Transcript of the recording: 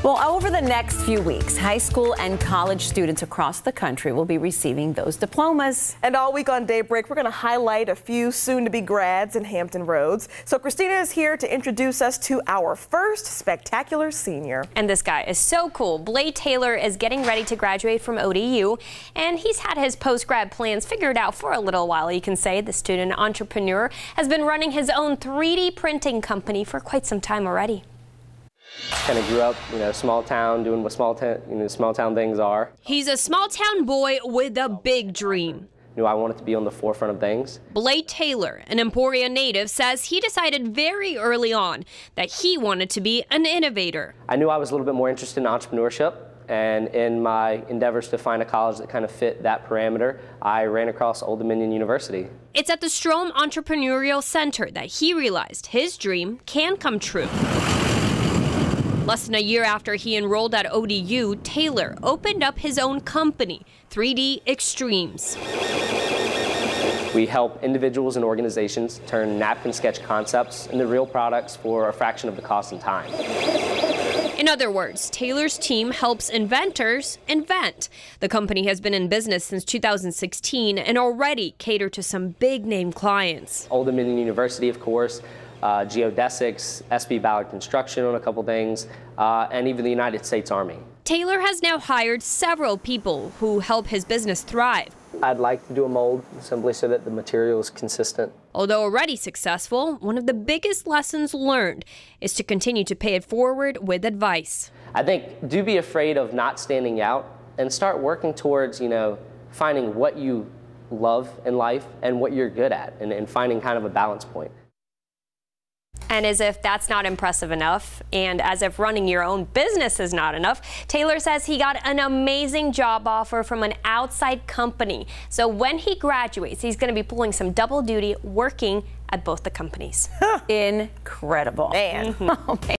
Well, over the next few weeks, high school and college students across the country will be receiving those diplomas. And all week on Daybreak, we're going to highlight a few soon-to-be grads in Hampton Roads. So Kristina is here to introduce us to our first spectacular senior. And this guy is so cool. Blade Taylor is getting ready to graduate from ODU, and he's had his post-grad plans figured out for a little while, you can say. The student entrepreneur has been running his own 3D printing company for quite some time already. Kind of grew up, small town, doing what small town things are. He's a small town boy with a big dream. Knew I wanted to be on the forefront of things. Blade Taylor, an Emporia native, says he decided very early on that he wanted to be an innovator. I knew I was a little bit more interested in entrepreneurship, and in my endeavors to find a college that kind of fit that parameter, I ran across Old Dominion University. It's at the Strom Entrepreneurial Center that he realized his dream can come true. Less than a year after he enrolled at ODU, Taylor opened up his own company, 3D Extremes. We help individuals and organizations turn napkin sketch concepts into real products for a fraction of the cost and time. In other words, Taylor's team helps inventors invent. The company has been in business since 2016 and already catered to some big-name clients. Old Dominion University, of course, Geodesics, SB Ballard Construction on a couple things, and even the United States Army. Taylor has now hired several people who help his business thrive. I'd like to do a mold simply so that the material is consistent. Although already successful, one of the biggest lessons learned is to continue to pay it forward with advice. I think do be afraid of not standing out and start working towards, finding what you love in life and what you're good at and finding kind of a balance point. And as if that's not impressive enough, and as if running your own business is not enough, Taylor says he got an amazing job offer from an outside company. So when he graduates, he's going to be pulling some double duty working at both the companies. Incredible. Man. Okay.